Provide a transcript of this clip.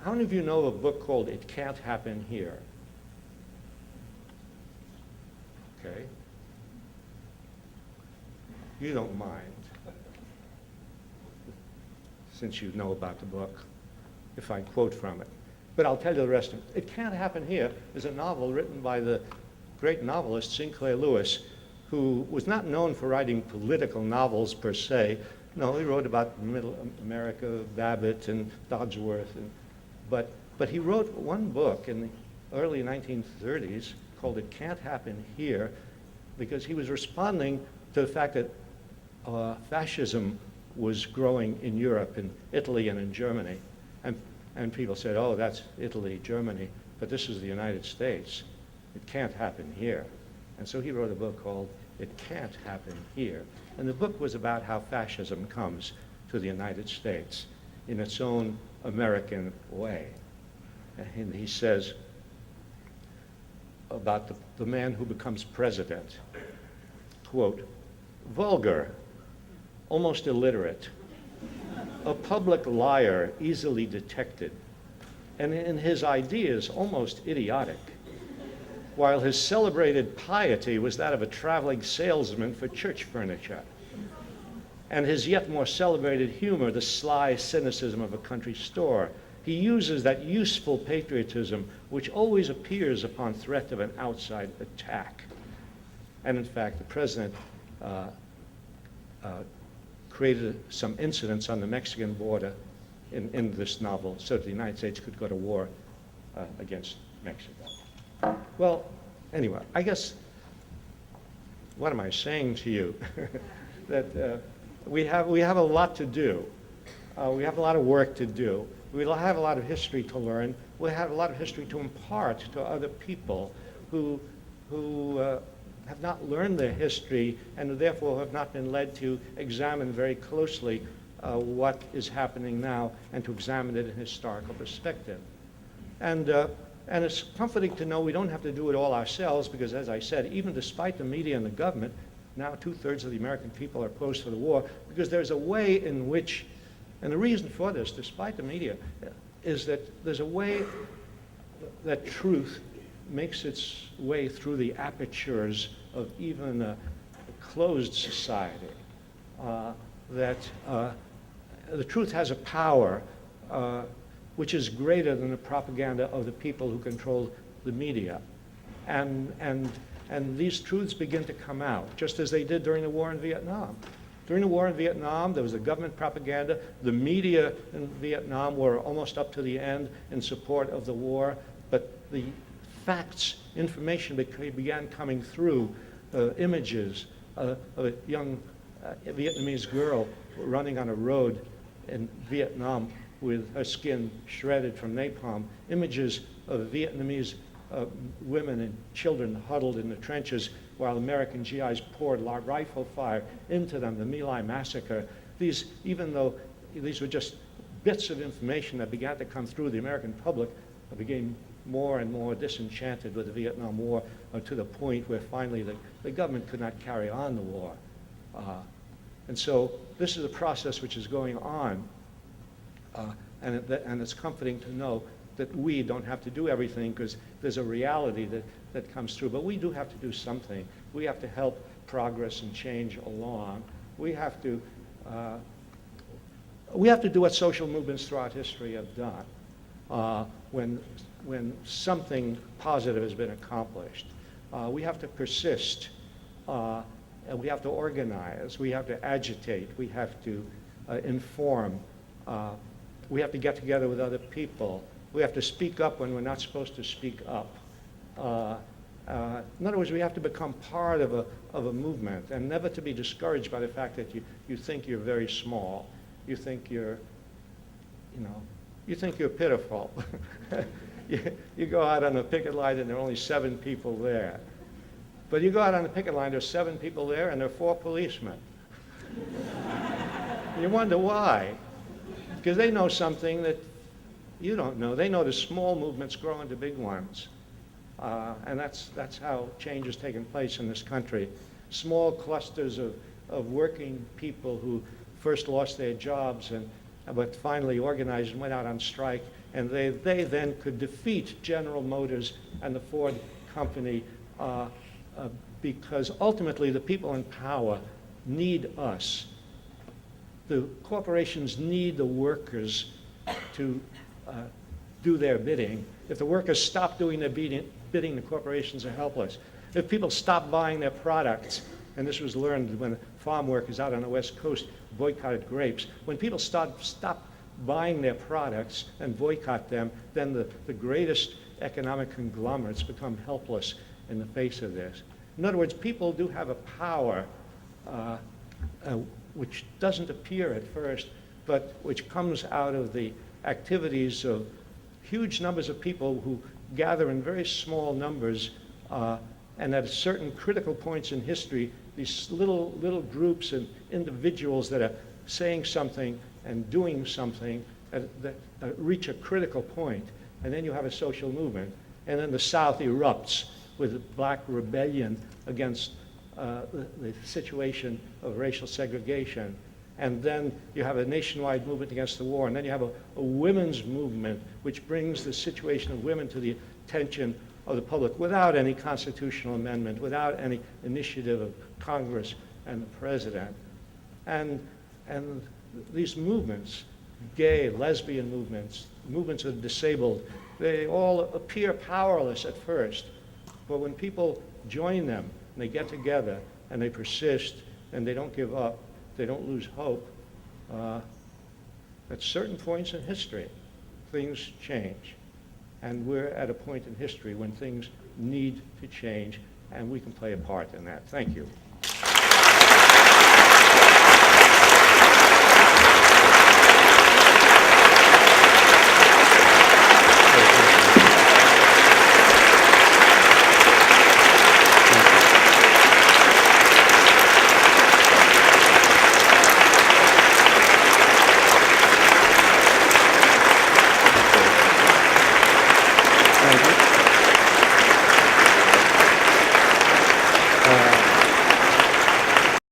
how many of you know of a book called It Can't Happen Here? Okay. You don't mind, since you know about the book, if I quote from it. But I'll tell you the rest of it. It Can't Happen Here is a novel written by the great novelist Sinclair Lewis, who was not known for writing political novels per se. No, he wrote about Middle America, Babbitt and Dodsworth, but he wrote one book in the early 1930s called It Can't Happen Here, because he was responding to the fact that fascism was growing in Europe, in Italy and in Germany. And people said, oh, that's Italy, Germany, but this is the United States. It can't happen here. And so he wrote a book called It Can't Happen Here. And the book was about how fascism comes to the United States in its own American way. And he says about the man who becomes president, quote, vulgar, almost illiterate, a public liar easily detected, and in his ideas almost idiotic, while his celebrated piety was that of a traveling salesman for church furniture, and his yet more celebrated humor the sly cynicism of a country store. He uses that useful patriotism which always appears upon threat of an outside attack. And in fact, the president created some incidents on the Mexican border in this novel so that the United States could go to war against Mexico. Well, anyway, I guess, what am I saying to you? That we have a lot to do. We have a lot of work to do. We'll have a lot of history to learn. We'll have a lot of history to impart to other people who have not learned their history and therefore have not been led to examine very closely what is happening now and to examine it in historical perspective. And it's comforting to know we don't have to do it all ourselves because, as I said, even despite the media and the government, now 2/3 of the American people are opposed to the war because there's a way in which, and the reason for this, despite the media, is that there's a way that truth makes its way through the apertures of even a closed society. That the truth has a power which is greater than the propaganda of the people who control the media. And these truths begin to come out, just as they did during the war in Vietnam. During the war in Vietnam, there was the government propaganda. The media in Vietnam were almost up to the end in support of the war, but the facts, information began coming through, images of a young Vietnamese girl running on a road in Vietnam with her skin shredded from napalm, images of Vietnamese women and children huddled in the trenches while American GIs poured rifle fire into them, the My Lai massacre. These, even though these were just bits of information that began to come through, the American public became more and more disenchanted with the Vietnam War to the point where finally the government could not carry on the war. And so this is a process which is going on, and it's comforting to know that we don't have to do everything because there's a reality that comes through. But we do have to do something. We have to help progress and change along. We have to do what social movements throughout history have done when something positive has been accomplished. We have to persist. And we have to organize. We have to agitate. We have to inform. We have to get together with other people. We have to speak up when we're not supposed to speak up. In other words, we have to become part of a movement and never to be discouraged by the fact that you think you're very small. You think you're pitiful. You go out on a picket line and there are only 7 people there. But you go out on the picket line, there's 7 people there and there are 4 policemen. You wonder why. Because they know something that you don't know. They know the small movements grow into big ones. And that's how change has taken place in this country. Small clusters of working people who first lost their jobs and but finally organized and went out on strike, and they then could defeat General Motors and the Ford Company because ultimately the people in power need us. The corporations need the workers to do their bidding. If the workers stop doing their bidding, the corporations are helpless. If people stop buying their products, and this was learned when farm workers out on the West Coast boycotted grapes, when people stop buying their products and boycott them, then the greatest economic conglomerates become helpless in the face of this. In other words, people do have a power which doesn't appear at first, but which comes out of the activities of huge numbers of people who gather in very small numbers, and at certain critical points in history, these little groups and individuals that are saying something and doing something that reach a critical point, and then you have a social movement. And then the South erupts with black rebellion against the situation of racial segregation. And then you have a nationwide movement against the war. And then you have a women's movement, which brings the situation of women to the attention of the public without any constitutional amendment, without any initiative of Congress and the president. And these movements, gay, lesbian movements, movements of the disabled, they all appear powerless at first. But when people join them, and they get together, and they persist, and they don't give up, they don't lose hope, at certain points in history, things change. And we're at a point in history when things need to change, and we can play a part in that. Thank you.